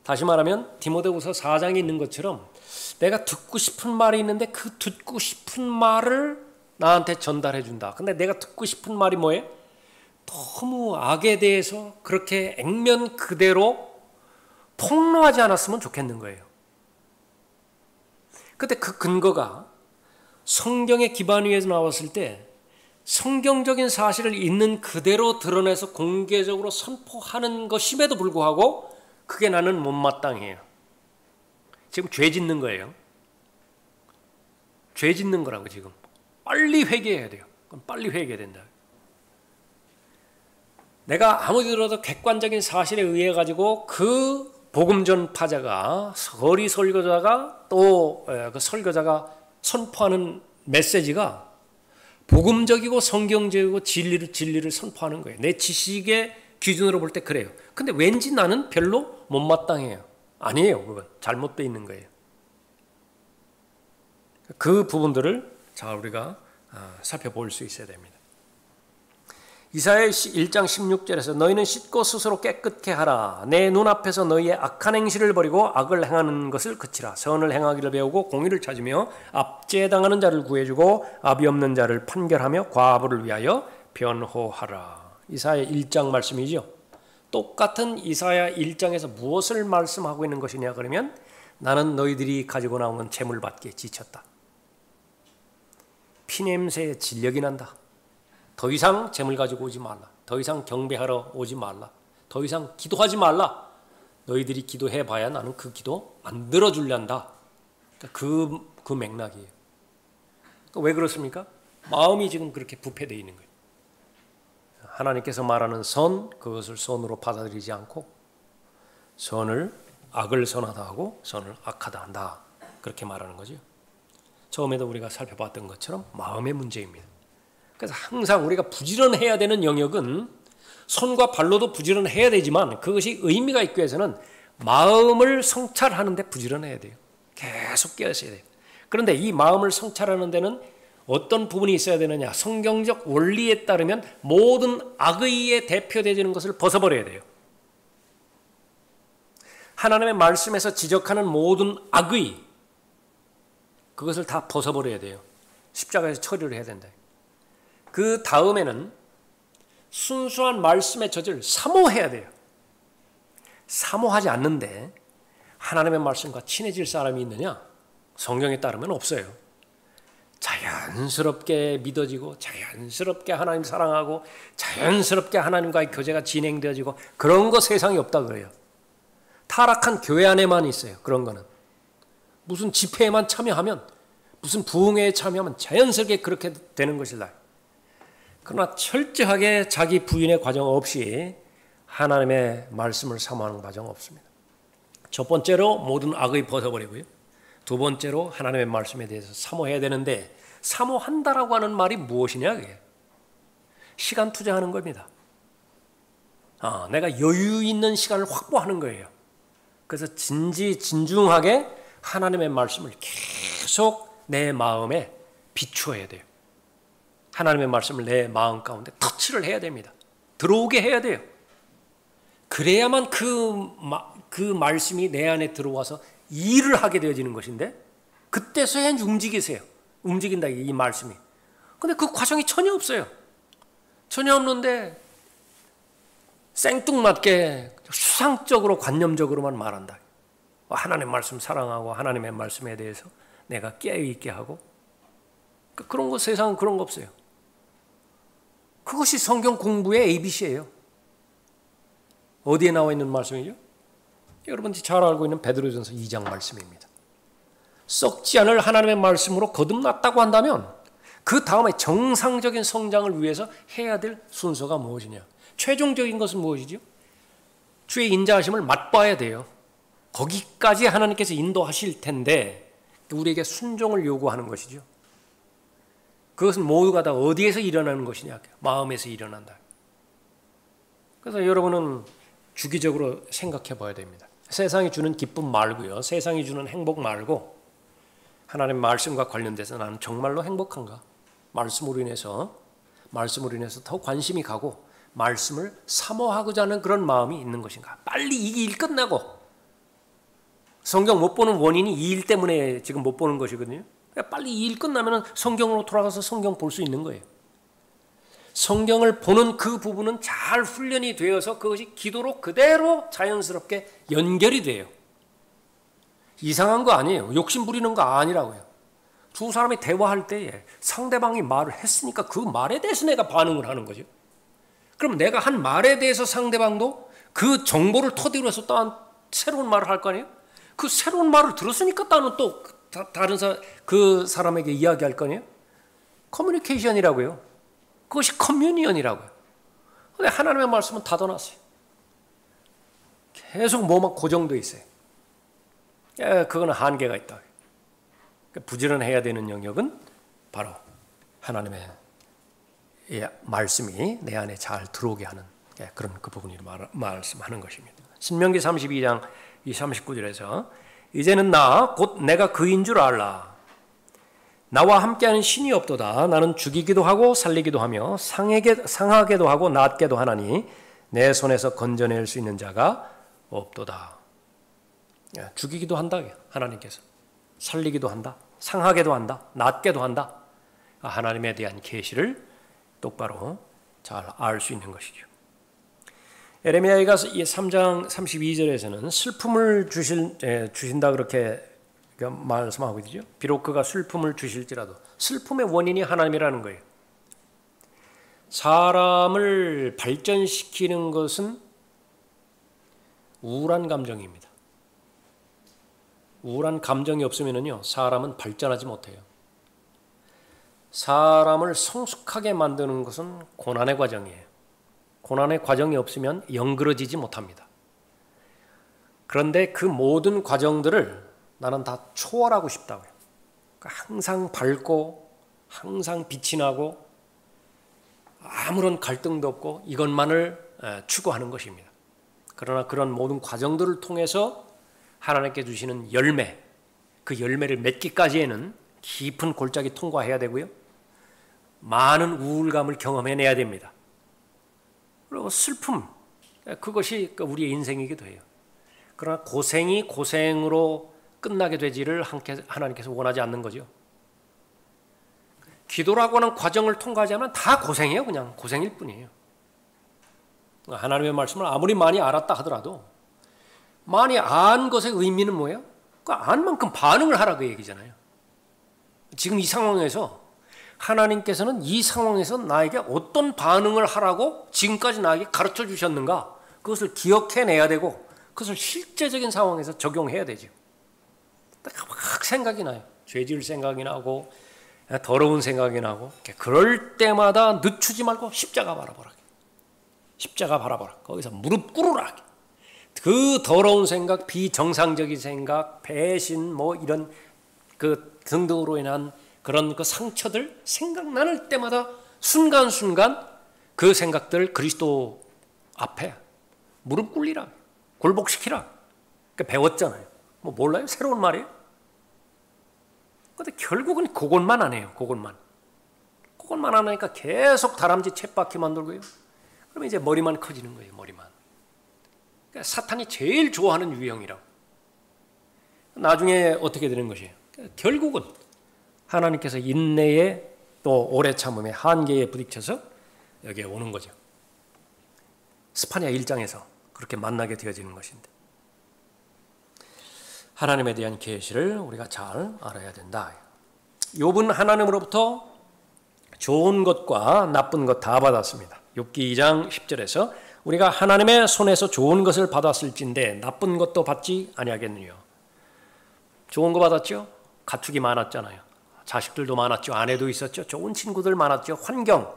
다시 말하면 디모데후서 4장에 있는 것처럼 내가 듣고 싶은 말이 있는데 그 듣고 싶은 말을 나한테 전달해 준다. 근데 내가 듣고 싶은 말이 뭐예요? 너무 악에 대해서 그렇게 액면 그대로 폭로하지 않았으면 좋겠는 거예요. 근데 그 근거가 성경의 기반 위에서 나왔을 때 성경적인 사실을 있는 그대로 드러내서 공개적으로 선포하는 것임에도 불구하고 그게 나는 못마땅해요. 지금 죄 짓는 거예요. 죄 짓는 거라고 지금. 빨리 회개해야 돼요. 그럼 빨리 회개해야 된다. 내가 아무리 들어도 객관적인 사실에 의해 가지고 그 복음 전파자가 거리 설교자가 또 그 설교자가 선포하는 메시지가 복음적이고 성경적이고 진리를 선포하는 거예요. 내 지식의 기준으로 볼 때 그래요. 근데 왠지 나는 별로 못마땅해요. 아니에요. 그건 잘못되어 있는 거예요. 그 부분들을 잘 우리가 살펴볼 수 있어야 됩니다. 이사야 1장 16절에서 너희는 씻고 스스로 깨끗게 하라. 내 눈앞에서 너희의 악한 행실을 버리고 악을 행하는 것을 그치라. 선을 행하기를 배우고 공의를 찾으며 압제당하는 자를 구해주고 압이 없는 자를 판결하며 과부를 위하여 변호하라. 이사야 1장 말씀이죠. 똑같은 이사야 1장에서 무엇을 말씀하고 있는 것이냐 그러면 나는 너희들이 가지고 나온 재물 받기에 지쳤다. 피냄새에 진력이 난다. 더 이상 재물 가지고 오지 말라. 더 이상 경배하러 오지 말라. 더 이상 기도하지 말라. 너희들이 기도해봐야 나는 그 기도 안 들어줄란다. 그 맥락이에요. 왜 그렇습니까? 마음이 지금 그렇게 부패되어 있는 거예요. 하나님께서 말하는 선, 그것을 선으로 받아들이지 않고 선을 악을 선하다 하고 선을 악하다 한다. 그렇게 말하는 거죠. 처음에도 우리가 살펴봤던 것처럼 마음의 문제입니다. 그래서 항상 우리가 부지런해야 되는 영역은 손과 발로도 부지런해야 되지만 그것이 의미가 있기 위해서는 마음을 성찰하는 데 부지런해야 돼요. 계속 깨어있어야 돼요. 그런데 이 마음을 성찰하는 데는 어떤 부분이 있어야 되느냐? 성경적 원리에 따르면 모든 악의에 대표되는 것을 벗어버려야 돼요. 하나님의 말씀에서 지적하는 모든 악의, 그것을 다 벗어버려야 돼요. 십자가에서 처리를 해야 된다. 그 다음에는 순수한 말씀의 젖을 사모해야 돼요. 사모하지 않는데 하나님의 말씀과 친해질 사람이 있느냐? 성경에 따르면 없어요. 자연스럽게 믿어지고 자연스럽게 하나님 사랑하고 자연스럽게 하나님과의 교제가 진행되어지고 그런 거 세상에 없다 그래요. 타락한 교회 안에만 있어요. 그런 거는. 무슨 집회에만 참여하면, 무슨 부흥회에 참여하면 자연스럽게 그렇게 되는 것이다. 그러나 철저하게 자기 부인의 과정 없이 하나님의 말씀을 사모하는 과정 없습니다. 첫 번째로 모든 악의 벗어버리고요. 두 번째로 하나님의 말씀에 대해서 사모해야 되는데, 사모한다라고 하는 말이 무엇이냐? 그게 시간 투자하는 겁니다. 내가 여유 있는 시간을 확보하는 거예요. 그래서 진중하게 하나님의 말씀을 계속 내 마음에 비추어야 돼요. 하나님의 말씀을 내 마음 가운데 터치를 해야 됩니다. 들어오게 해야 돼요. 그래야만 그 말씀이 내 안에 들어와서 일을 하게 되어지는 것인데, 그때서야 움직이세요. 움직인다, 이 말씀이. 근데 그 과정이 전혀 없어요. 전혀 없는데 생뚱맞게 수상적으로 관념적으로만 말한다. 하나님의 말씀 사랑하고 하나님의 말씀에 대해서 내가 깨어있게 하고, 그런 거 세상은 그런 거 없어요. 그것이 성경 공부의 ABC예요. 어디에 나와 있는 말씀이죠? 여러분들이 잘 알고 있는 베드로전서 2장 말씀입니다. 썩지 않을 하나님의 말씀으로 거듭났다고 한다면 그 다음에 정상적인 성장을 위해서 해야 될 순서가 무엇이냐? 최종적인 것은 무엇이죠? 주의 인자하심을 맛봐야 돼요. 거기까지 하나님께서 인도하실 텐데 우리에게 순종을 요구하는 것이죠. 그것은 모두가 다 어디에서 일어나는 것이냐? 마음에서 일어난다. 그래서 여러분은 주기적으로 생각해 봐야 됩니다. 세상이 주는 기쁨 말고요. 세상이 주는 행복 말고 하나님 말씀과 관련돼서 나는 정말로 행복한가? 말씀으로 인해서 더 관심이 가고 말씀을 사모하고자 하는 그런 마음이 있는 것인가? 빨리 이 일 끝나고, 성경 못 보는 원인이 이 일 때문에 지금 못 보는 것이거든요. 빨리 이 일 끝나면 성경으로 돌아가서 성경 볼 수 있는 거예요. 성경을 보는 그 부분은 잘 훈련이 되어서 그것이 기도로 그대로 자연스럽게 연결이 돼요. 이상한 거 아니에요. 욕심 부리는 거 아니라고요. 두 사람이 대화할 때에 상대방이 말을 했으니까 그 말에 대해서 내가 반응을 하는 거죠. 그럼 내가 한 말에 대해서 상대방도 그 정보를 토대로 해서 또 새로운 말을 할 거 아니에요? 그 새로운 말을 들었으니까 나는 또 다른 그 사람에게 이야기할 거 아니에요? 커뮤니케이션이라고요. 그것이 커뮤니언이라고요. 근데 하나님의 말씀은 닫아놨어요. 계속 뭐만 고정되어 있어요. 그거는 한계가 있다. 부지런해야 되는 영역은 바로 하나님의 말씀이 내 안에 잘 들어오게 하는 그런 그 부분을 말씀하는 것입니다. 신명기 32장 39절에서 이제는 나 곧 내가 그인 줄 알라. 나와 함께하는 신이 없도다. 나는 죽이기도 하고 살리기도 하며 상하게도 하고 낫게도 하나니 내 손에서 건져낼 수 있는 자가 없도다. 죽이기도 한다. 하나님께서 살리기도 한다. 상하게도 한다. 낫게도 한다. 하나님에 대한 계시를 똑바로 잘 알 수 있는 것이죠. 에레미야가 3장 32절에서는 슬픔을 주신다 그렇게 말씀하고 있죠. 비록 그가 슬픔을 주실지라도 슬픔의 원인이 하나님이라는 거예요. 사람을 발전시키는 것은 우울한 감정입니다. 우울한 감정이 없으면요, 사람은 발전하지 못해요. 사람을 성숙하게 만드는 것은 고난의 과정이에요. 고난의 과정이 없으면 영그러지지 못합니다. 그런데 그 모든 과정들을 나는 다 초월하고 싶다고요. 그러니까 항상 밝고 항상 빛이 나고 아무런 갈등도 없고 이것만을 추구하는 것입니다. 그러나 그런 모든 과정들을 통해서 하나님께 주시는 열매, 그 열매를 맺기까지에는 깊은 골짜기 통과해야 되고요. 많은 우울감을 경험해내야 됩니다. 그리고 슬픔, 그것이 우리의 인생이기도 해요. 그러나 고생이 고생으로 끝나게 되지를 하나님께서 원하지 않는 거죠. 기도라고 하는 과정을 통과하지 않으면 다 고생이에요. 그냥 고생일 뿐이에요. 하나님의 말씀을 아무리 많이 알았다 하더라도 많이 안 것의 의미는 뭐예요? 그 안 만큼 반응을 하라고 얘기잖아요. 지금 이 상황에서 하나님께서는 이 상황에서 나에게 어떤 반응을 하라고 지금까지 나에게 가르쳐 주셨는가? 그것을 기억해내야 되고 그것을 실제적인 상황에서 적용해야 되죠. 막 생각이 나요. 죄 지을 생각이 나고 더러운 생각이 나고 그럴 때마다 늦추지 말고 십자가 바라보라. 십자가 바라보라. 거기서 무릎 꿇으라. 그 더러운 생각, 비정상적인 생각, 배신 뭐 이런 그 등등으로 인한 그런 그 상처들 생각날 때마다 순간순간 그 생각들 그리스도 앞에 무릎 꿇리라. 굴복시키라. 배웠잖아요. 뭐 몰라요? 새로운 말이에요? 근데 결국은 그것만 안 해요. 그것만 안 하니까 계속 다람쥐 쳇바퀴 만들고요. 그러면 이제 머리만 커지는 거예요. 머리만. 그러니까 사탄이 제일 좋아하는 유형이라고. 나중에 어떻게 되는 것이에요? 결국은 하나님께서 인내에 또 오래 참음의 한계에 부딪혀서 여기에 오는 거죠. 스파냐 1장에서 그렇게 만나게 되어지는 것인데 하나님에 대한 계시를 우리가 잘 알아야 된다. 욥은 하나님으로부터 좋은 것과 나쁜 것 다 받았습니다. 욥기 2장 10절에서 우리가 하나님의 손에서 좋은 것을 받았을진데 나쁜 것도 받지 아니하겠느냐. 좋은 거 받았죠? 가축이 많았잖아요. 자식들도 많았죠. 아내도 있었죠. 좋은 친구들 많았죠. 환경.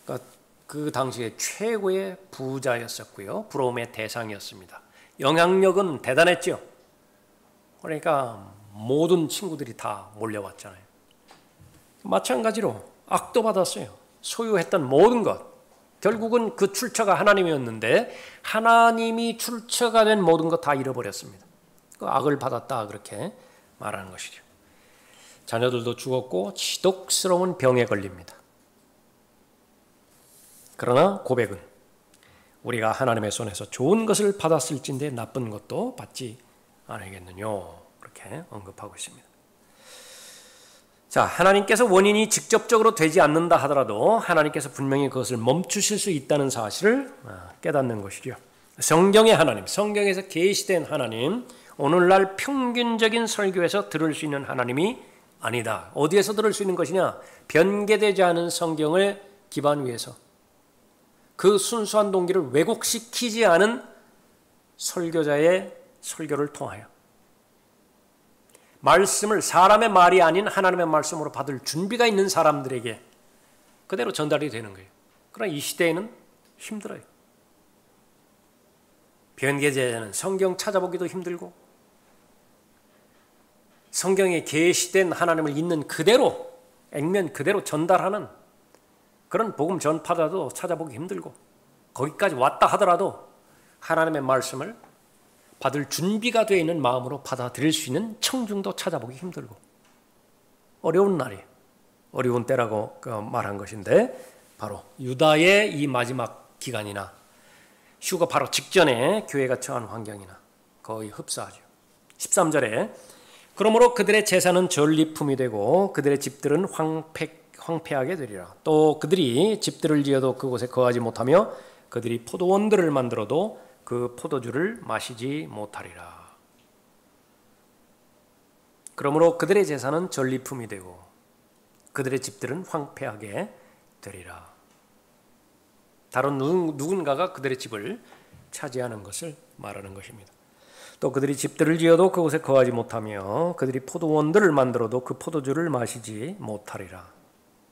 그러니까 그 당시에 최고의 부자였었고요. 부러움의 대상이었습니다. 영향력은 대단했죠. 그러니까 모든 친구들이 다 몰려왔잖아요. 마찬가지로 악도 받았어요. 소유했던 모든 것. 결국은 그 출처가 하나님이었는데 하나님이 출처가 된 모든 것 다 잃어버렸습니다. 그 악을 받았다 그렇게 말하는 것이죠. 자녀들도 죽었고 지독스러운 병에 걸립니다. 그러나 고백은 우리가 하나님의 손에서 좋은 것을 받았을진데 나쁜 것도 받지 않겠느냐 그렇게 언급하고 있습니다. 자, 하나님께서 원인이 직접적으로 되지 않는다 하더라도 하나님께서 분명히 그것을 멈추실 수 있다는 사실을 깨닫는 것이죠. 성경의 하나님, 성경에서 계시된 하나님, 오늘날 평균적인 설교에서 들을 수 있는 하나님이 아니다. 어디에서 들을 수 있는 것이냐? 변개되지 않은 성경을 기반 위에서 그 순수한 동기를 왜곡시키지 않은 설교자의 설교를 통하여 말씀을 사람의 말이 아닌 하나님의 말씀으로 받을 준비가 있는 사람들에게 그대로 전달이 되는 거예요. 그러나 이 시대에는 힘들어요. 변개제자는 성경 찾아보기도 힘들고 성경에 계시된 하나님을 있는 그대로 액면 그대로 전달하는 그런 복음 전파자도 찾아보기 힘들고 거기까지 왔다 하더라도 하나님의 말씀을 받을 준비가 되어 있는 마음으로 받아들일 수 있는 청중도 찾아보기 힘들고 어려운 날이에요. 어려운 때라고 말한 것인데 바로 유다의 이 마지막 기간이나 휴가 바로 직전에 교회가 처한 환경이나 거의 흡사하죠. 13절에 그러므로 그들의 재산은 전리품이 되고 그들의 집들은 황폐하게 되리라. 또 그들이 집들을 지어도 그곳에 거하지 못하며 그들이 포도원들을 만들어도 그 포도주를 마시지 못하리라. 그러므로 그들의 재산은 전리품이 되고 그들의 집들은 황폐하게 되리라. 다른 누군가가 그들의 집을 차지하는 것을 말하는 것입니다. 또 그들이 집들을 지어도 그곳에 거하지 못하며 그들이 포도원들을 만들어도 그 포도주를 마시지 못하리라.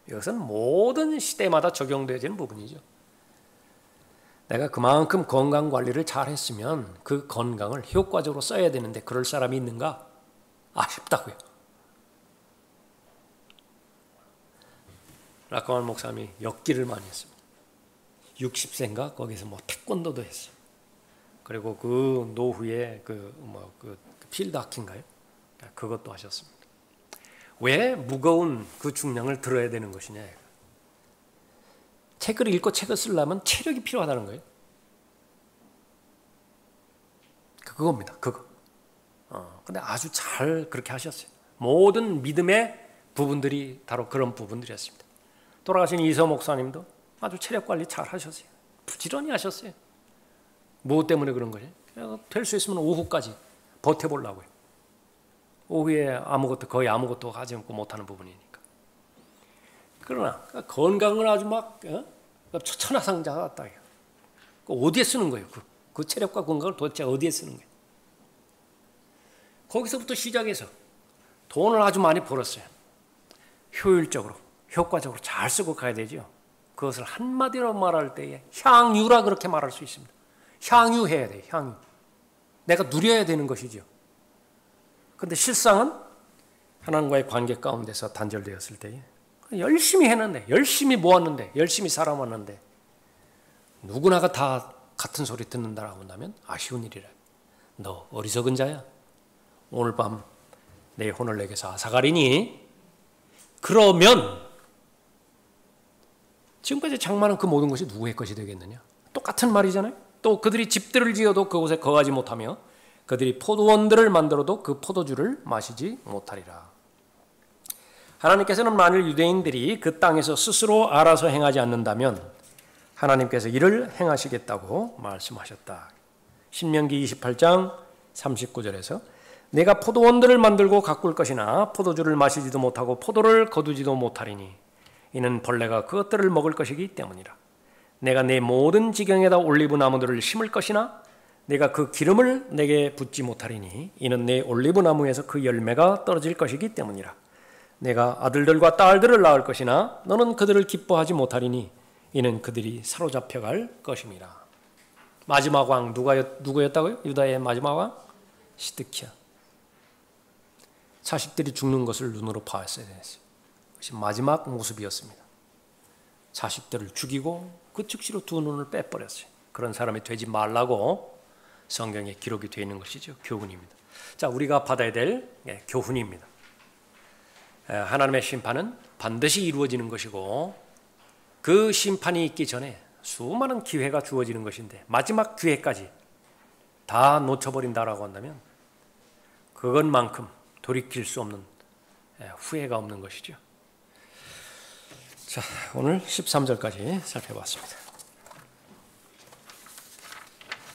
이것은 모든 시대마다 적용되어지는 부분이죠. 내가 그만큼 건강관리를 잘했으면 그 건강을 효과적으로 써야 되는데 그럴 사람이 있는가? 아쉽다고요. 라카만 목사님이 역기를 많이 했습니다. 60세인가 거기서 뭐 태권도도 했어요. 그리고 그 노후에 그 필드 하키인가요? 그것도 하셨습니다. 왜 무거운 그 중량을 들어야 되는 것이냐? 책을 읽고 책을 쓰려면 체력이 필요하다는 거예요. 그겁니다. 그거. 근데 아주 잘 그렇게 하셨어요. 모든 믿음의 부분들이 바로 그런 부분들이었습니다. 돌아가신 이서 목사님도 아주 체력 관리 잘 하셨어요. 부지런히 하셨어요. 무엇 때문에 그런 거지? 될 수 있으면 오후까지 버텨보려고요. 오후에 거의 아무것도 하지 않고 못하는 부분이니까. 그러나 건강을 아주 막 천하상자 같다. 어디에 쓰는 거예요? 그 그 체력과 건강을 도대체 어디에 쓰는 거예요? 거기서부터 시작해서 돈을 아주 많이 벌었어요. 효율적으로, 효과적으로 잘 쓰고 가야 되죠. 그것을 한마디로 말할 때에 향유라 그렇게 말할 수 있습니다. 향유해야 돼요. 향유. 내가 누려야 되는 것이죠. 그런데 실상은 하나님과의 관계 가운데서 단절되었을 때에 열심히 했는데, 열심히 모았는데, 열심히 살아왔는데 누구나가 다 같은 소리 듣는다라고 한다면 아쉬운 일이라. 너 어리석은 자야. 오늘 밤 내 혼을 내게서 앗아가리니. 그러면 지금까지 장만한 그 모든 것이 누구의 것이 되겠느냐? 똑같은 말이잖아요. 또 그들이 집들을 지어도 그곳에 거하지 못하며 그들이 포도원들을 만들어도 그 포도주를 마시지 못하리라. 하나님께서는 만일 유대인들이 그 땅에서 스스로 알아서 행하지 않는다면 하나님께서 이를 행하시겠다고 말씀하셨다. 신명기 28장 39절에서 내가 포도원들을 만들고 가꿀 것이나 포도주를 마시지도 못하고 포도를 거두지도 못하리니 이는 벌레가 그것들을 먹을 것이기 때문이라. 내가 내 모든 지경에다 올리브 나무들을 심을 것이나 내가 그 기름을 내게 붓지 못하리니 이는 내 올리브 나무에서 그 열매가 떨어질 것이기 때문이라. 내가 아들들과 딸들을 낳을 것이나 너는 그들을 기뻐하지 못하리니 이는 그들이 사로잡혀갈 것임이라. 마지막 왕 누구였다고요? 유다의 마지막 왕? 시드키야. 자식들이 죽는 것을 눈으로 봤어야 됐어요. 그것이 마지막 모습이었습니다. 자식들을 죽이고 그 즉시로 두 눈을 빼버렸어요. 그런 사람이 되지 말라고 성경에 기록이 되어 있는 것이죠. 교훈입니다. 자, 우리가 받아야 될 교훈입니다. 하나님의 심판은 반드시 이루어지는 것이고 그 심판이 있기 전에 수많은 기회가 주어지는 것인데 마지막 기회까지 다 놓쳐버린다라고 한다면 그것만큼 돌이킬 수 없는 후회가 없는 것이죠. 자, 오늘 13절까지 살펴봤습니다.